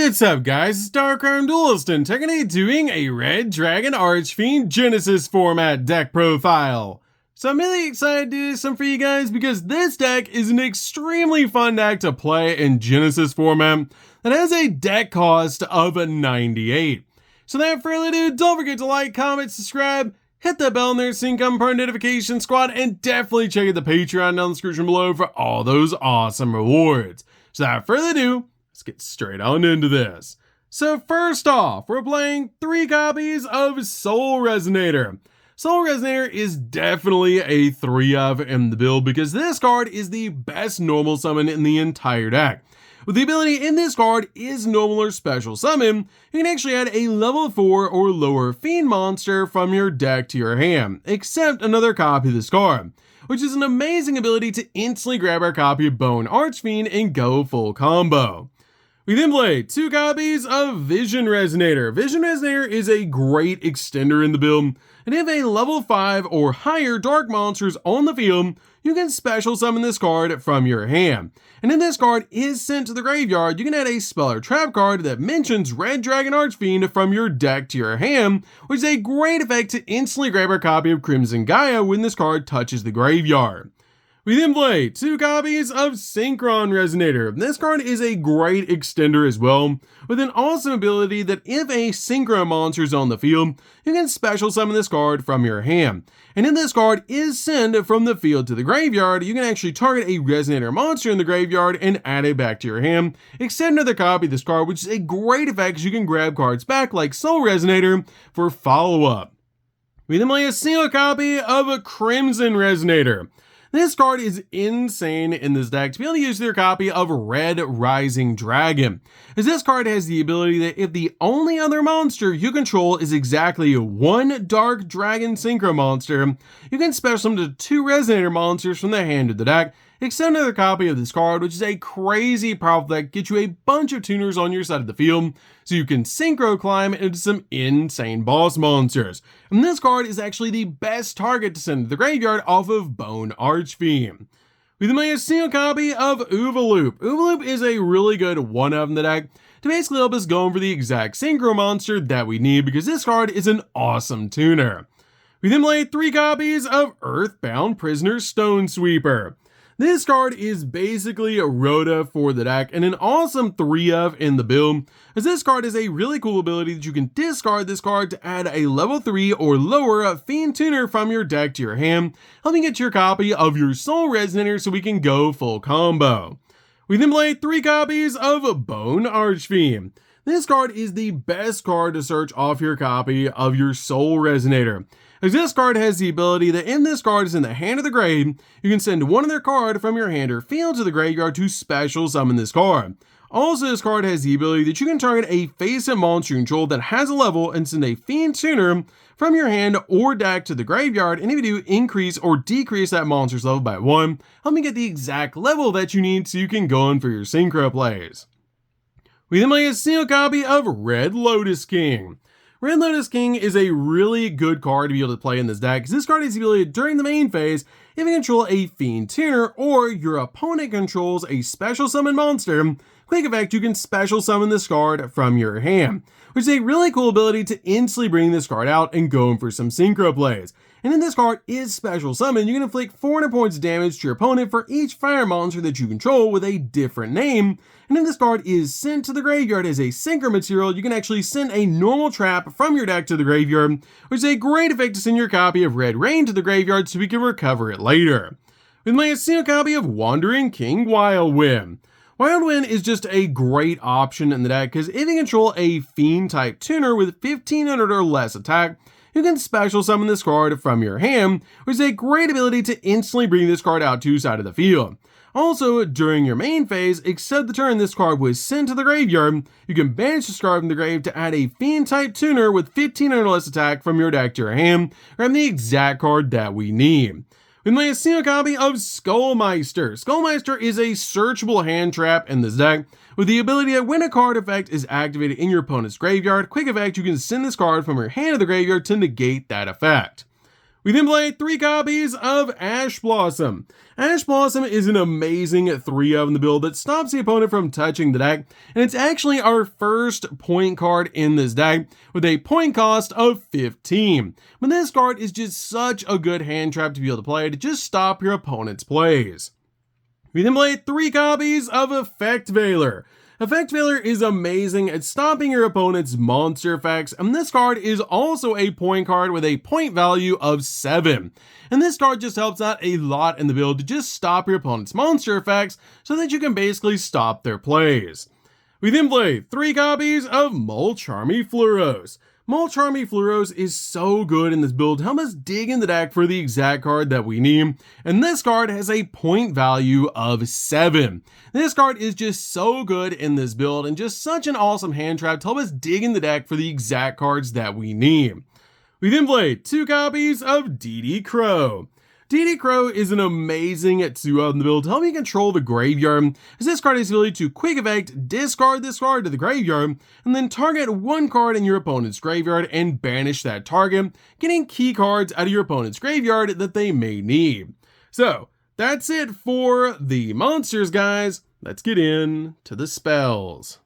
What's up guys, it's DarkArmedDuelist and technically doing a Red Dragon Archfiend Genesys format deck profile. So I'm really excited to do this for you guys because this deck is an extremely fun deck to play in Genesys format that has a deck cost of 98. So without further ado, don't forget to like, comment, subscribe, hit that bell in there so you can come part of notification squad, and definitely check out the Patreon down in the description below for all those awesome rewards. So without further ado, let's get straight on into this. So first off, we're playing 3 copies of Soul Resonator. Soul Resonator is definitely a 3-of in the build because this card is the best normal summon in the entire deck. With the ability in this card is normal or special summon, you can actually add a level 4 or lower fiend monster from your deck to your hand, except another copy of this card, which is an amazing ability to instantly grab our copy of Bone Archfiend and go full combo. We then play 2 copies of Vision Resonator. Vision Resonator is a great extender in the build, and if a level 5 or higher dark monsters on the field, you can special summon this card from your hand. And if this card is sent to the graveyard, you can add a spell or trap card that mentions Red Dragon Archfiend from your deck to your hand, which is a great effect to instantly grab our copy of Crimson Gaia when this card touches the graveyard. We then play 2 copies of Synchron Resonator. This card is a great extender as well, with an awesome ability that if a Synchro monster is on the field, you can special summon this card from your hand. And if this card is sent from the field to the graveyard, you can actually target a Resonator monster in the graveyard and add it back to your hand, except another copy of this card, which is a great effect because you can grab cards back like Soul Resonator for follow-up. We then play a single copy of a Crimson Resonator. This card is insane in this deck to be able to use their copy of Red Rising Dragon, as this card has the ability that if the only other monster you control is exactly 1 Dark Dragon Synchro monster, you can special summon 2 Resonator monsters from the hand of the deck, except another copy of this card, which is a crazy powerful deck, get you a bunch of tuners on your side of the field, so you can synchro climb into some insane boss monsters. And this card is actually the best target to send to the graveyard off of Bone Archfiend. We then play a single copy of Oovaloop. Oovaloop is a really good 1-of in the deck to basically help us go for the exact synchro monster that we need because this card is an awesome tuner. We then play 3 copies of Earthbound Prisoner Stone Sweeper. This card is basically a Rhoda for the deck and an awesome 3-of in the build, as this card has a really cool ability that you can discard this card to add a level 3 or lower Fiend Tuner from your deck to your hand, helping get your copy of your Soul Resonator so we can go full combo. We then play 3 copies of Bone Archfiend. This card is the best card to search off your copy of your Soul Resonator, as this card has the ability that if this card is in the hand of the grave, you can send one other card from your hand or field to the graveyard to special summon this card. Also, this card has the ability that you can target a face-up monster you control that has a level and send a Fiend Tuner from your hand or deck to the graveyard, and if you do, increase or decrease that monster's level by 1, helping get the exact level that you need so you can go in for your synchro plays. We then play a single copy of Red Lotus King. Red Lotus King is a really good card to be able to play in this deck because this card has the ability during the main phase, if you control a Fiend Tuner or your opponent controls a special summon monster, quick effect, you can special summon this card from your hand, which is a really cool ability to instantly bring this card out and go in for some synchro plays. And if this card is special summon, you can inflict 400 points of damage to your opponent for each fire monster that you control with a different name. And if this card is sent to the graveyard as a synchro material, you can actually send a normal trap from your deck to the graveyard, which is a great effect to send your copy of Red Rain to the graveyard so we can recover it later. We play a single copy of Wandering King Wildwind. Wildwind is just a great option in the deck because if you control a Fiend type tuner with 1500 or less attack, you can special summon this card from your hand, which is a great ability to instantly bring this card out to side of the field. Also, during your main phase, except the turn this card was sent to the graveyard, you can banish this card from the grave to add a Fiend type tuner with 1500 or less attack from your deck to your hand, grab the exact card that we need. We play a single copy of Skullmeister. Skullmeister is a searchable hand trap in this deck, with the ability that when a card effect is activated in your opponent's graveyard, quick effect, you can send this card from your hand to the graveyard to negate that effect. We then play 3 copies of Ash Blossom. Ash Blossom is an amazing 3-of in the build that stops the opponent from touching the deck, and it's actually our first point card in this deck with a point cost of 15. But this card is just such a good hand trap to be able to play to just stop your opponent's plays. We then play 3 copies of Effect Veiler. Effect Veiler is amazing at stopping your opponent's monster effects, and this card is also a point card with a point value of 7. And this card just helps out a lot in the build to just stop your opponent's monster effects so that you can basically stop their plays. We then play 3 copies of Mulcharmy Fluros. Mulcharmy Fluros is so good in this build to help us dig in the deck for the exact card that we need, and this card has a point value of 7. This card is just so good in this build and just such an awesome hand trap to help us dig in the deck for the exact cards that we need. We then play 2 copies of DD Crow. DD Crow is an amazing 2-of in the build to help you control the graveyard, as this card has the ability to quick effect discard this card to the graveyard, and then target 1 card in your opponent's graveyard and banish that target, getting key cards out of your opponent's graveyard that they may need. So, that's it for the monsters, guys. Let's get into the spells.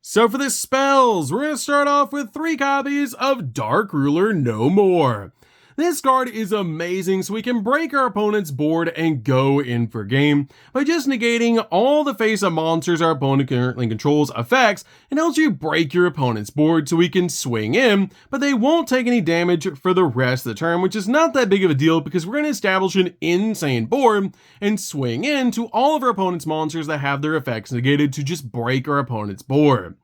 So for the spells, we're going to start off with 3 copies of Dark Ruler No More. This card is amazing so we can break our opponent's board and go in for game by just negating all the face-up monsters our opponent currently controls effects, and helps you break your opponent's board so we can swing in, but they won't take any damage for the rest of the turn, which is not that big of a deal because we're going to establish an insane board and swing into all of our opponent's monsters that have their effects negated to just break our opponent's board.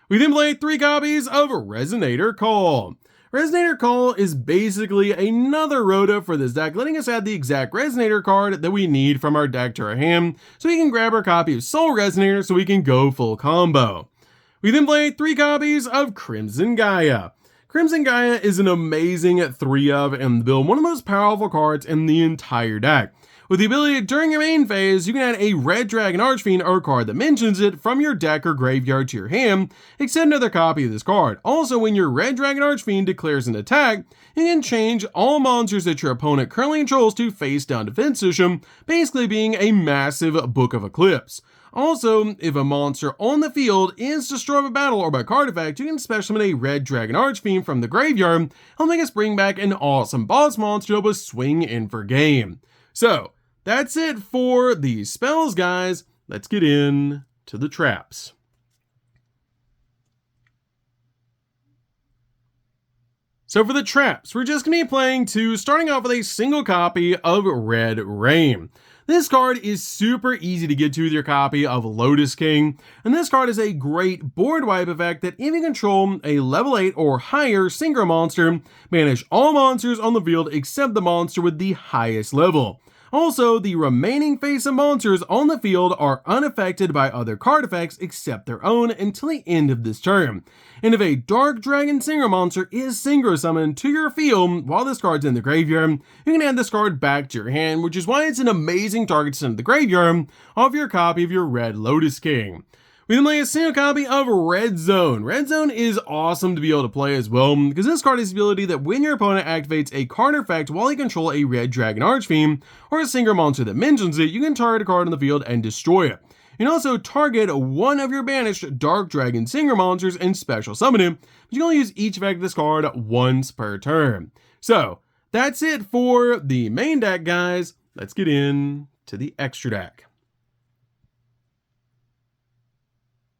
We then play 3 copies of Resonator Call. Resonator Call is basically another Rhoda for this deck, letting us add the exact Resonator card that we need from our deck to our hand, so we can grab our copy of Soul Resonator so we can go full combo. We then play 3 copies of Crimson Gaia. Crimson Gaia is an amazing 3-of in the build, one of the most powerful cards in the entire deck. With the ability during your main phase, you can add a Red Dragon Archfiend or a card that mentions it from your deck or graveyard to your hand, except another copy of this card. Also, when your Red Dragon Archfiend declares an attack, you can change all monsters that your opponent currently controls to face down defense position, basically being a massive Book of Eclipse. Also, if a monster on the field is destroyed by battle or by card effect, you can special summon a Red Dragon Archfiend from the graveyard, helping us bring back an awesome boss monster to help us swing in for game. So, that's it for the spells, guys. Let's get in to the traps. So for the traps, we're just going to be playing 2, starting off with a single copy of Red Rain. This card is super easy to get to with your copy of Lotus King, and this card is a great board wipe effect that if you control a level 8 or higher synchro monster, banish all monsters on the field except the monster with the highest level. Also, the remaining face-up monsters on the field are unaffected by other card effects except their own until the end of this turn. And if a Dark Dragon Synchro monster is synchro summoned to your field while this card's in the graveyard, you can add this card back to your hand, which is why it's an amazing target to send to the graveyard off your copy of your Red Lotus King. We then play a single copy of Red Zone. Red Zone is awesome to be able to play as well, because this card has the ability that when your opponent activates a card effect while you control a Red Dragon Archfiend, or a synchro monster that mentions it, you can target a card on the field and destroy it. You can also target one of your banished Dark Dragon synchro monsters and special summon it, but you can only use each effect of this card once per turn. So, that's it for the main deck, guys. Let's get in to the extra deck.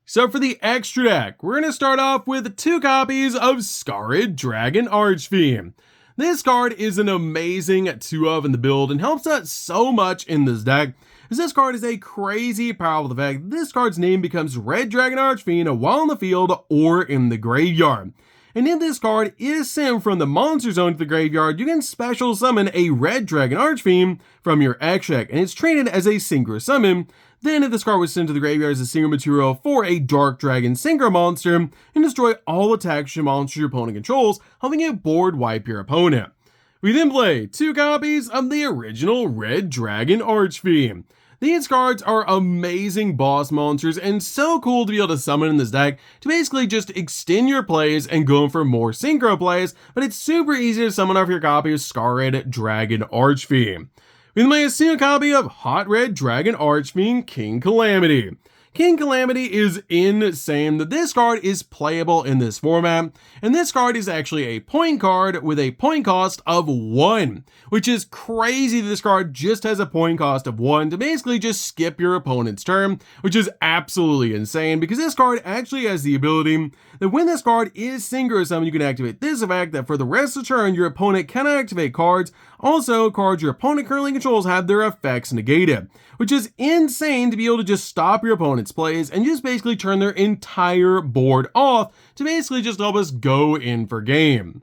So for the extra deck, we're going to start off with 2 copies of Scarred Dragon Archfiend. This card is an amazing 2-of in the build and helps out so much in this deck, as this card is a crazy powerful effect. This card's name becomes Red Dragon Archfiend while in the field or in the graveyard. And if this card is sent from the monster zone to the graveyard, you can special summon a Red Dragon Archfiend from your extra deck, and it's treated as a synchro summon. Then if this card was sent to the graveyard as a synchro material for a Dark Dragon synchro monster, and destroy all attacks to monsters your opponent controls, helping you board wipe your opponent. We then play 2 copies of the original Red Dragon Archfiend. These cards are amazing boss monsters and so cool to be able to summon in this deck to basically just extend your plays and go for more synchro plays, but it's super easy to summon off your copy of Scar Red Dragon Archfiend. We then play a single copy of Hot Red Dragon Archfiend King Calamity. King Calamity is insane that this card is playable in this format, and this card is actually a point card with a point cost of 1, which is crazy that this card just has a point cost of 1 to basically just skip your opponent's turn, which is absolutely insane because this card actually has the ability that when this card is synchro summoned, you can activate this effect that for the rest of the turn, your opponent cannot activate cards. Also, cards your opponent currently controls have their effects negated, which is insane to be able to just stop your opponent's plays and just basically turn their entire board off to basically just help us go in for game.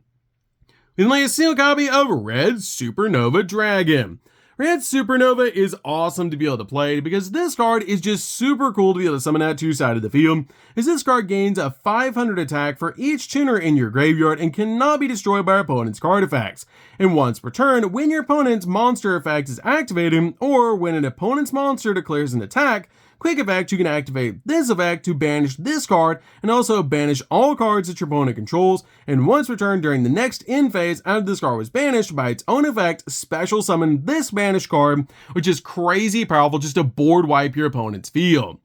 We then play a single copy of Red Supernova Dragon. Red Supernova is awesome to be able to play because this card is just super cool to be able to summon at 2 sides of the field, as this card gains a 500 attack for each tuner in your graveyard and cannot be destroyed by your opponent's card effects. And once per turn, when your opponent's monster effect is activated, or when an opponent's monster declares an attack, quick effect, you can activate this effect to banish this card and also banish all cards that your opponent controls, and once per turn during the next end phase after this card was banished by its own effect, special summon this banished card, which is crazy powerful just to board wipe your opponent's field.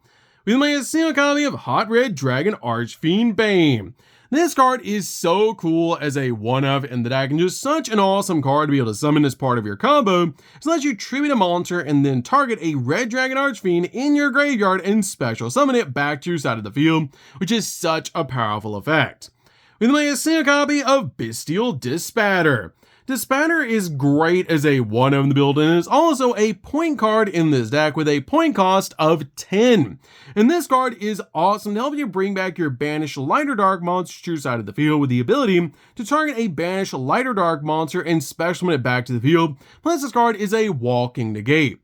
We then play a single copy of Hot Red Dragon Archfiend Bane. This card is so cool as a one-of in the deck and just such an awesome card to be able to summon as part of your combo. It lets you tribute a monster and then target a Red Dragon Archfiend in your graveyard and special summon it back to your side of the field, which is such a powerful effect. We then play a single copy of Bestial Dispatter. Dispatter is great as a one-of in the build and is also a point card in this deck with a point cost of 10. And this card is awesome to help you bring back your banished light or dark monster to your side of the field with the ability to target a banished light or dark monster and special summon it back to the field. Plus this card is a walking negate.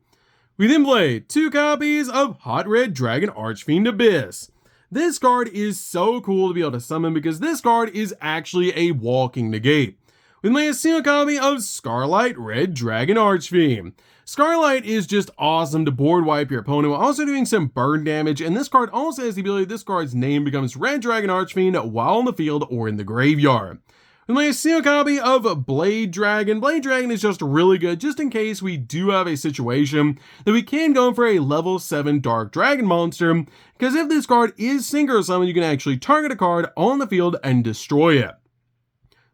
We then play 2 copies of Hot Red Dragon Archfiend Abyss. This card is so cool to be able to summon because this card is actually a walking negate. We play a single copy of Scarlet Red Dragon Archfiend. Scarlet is just awesome to board wipe your opponent while also doing some burn damage, and this card also has the ability this card's name becomes Red Dragon Archfiend while in the field or in the graveyard. We play a single copy of Blade Dragon. Blade Dragon is just really good just in case we do have a situation that we can go for a level 7 Dark Dragon monster, because if this card is synchro summoned, you can actually target a card on the field and destroy it.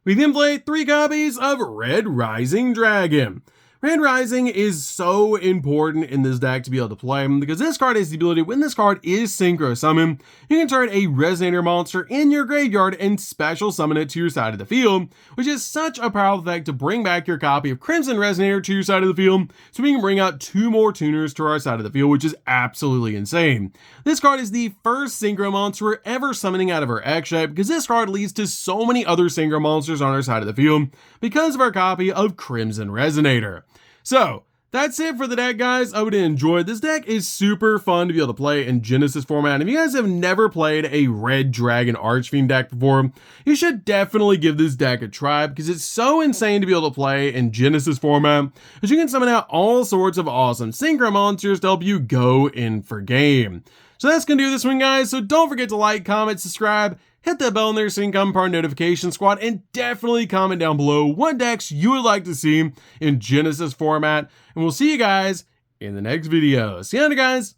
We then play 3 copies of Red Rising Dragon. Red Rising is so important in this deck to be able to play because this card has the ability, when this card is synchro summoned, you can target a Resonator monster in your graveyard and special summon it to your side of the field, which is such a powerful effect to bring back your copy of Crimson Resonator to your side of the field, so we can bring out 2 more tuners to our side of the field, which is absolutely insane. This card is the first synchro monster we're ever summoning out of our X shape because this card leads to so many other synchro monsters on our side of the field because of our copy of Crimson Resonator. So, that's it for the deck, guys. I hope you enjoyed. This deck is super fun to be able to play in Genesis format. If you guys have never played a Red Dragon Archfiend deck before, you should definitely give this deck a try because it's so insane to be able to play in Genesis format, as you can summon out all sorts of awesome synchro monsters to help you go in for game. So that's going to do this one, guys. So don't forget to like, comment, subscribe, hit that bell in there so you can come part of our notification squad, and definitely comment down below what decks you would like to see in Genesis format. And we'll see you guys in the next video. See you later, guys.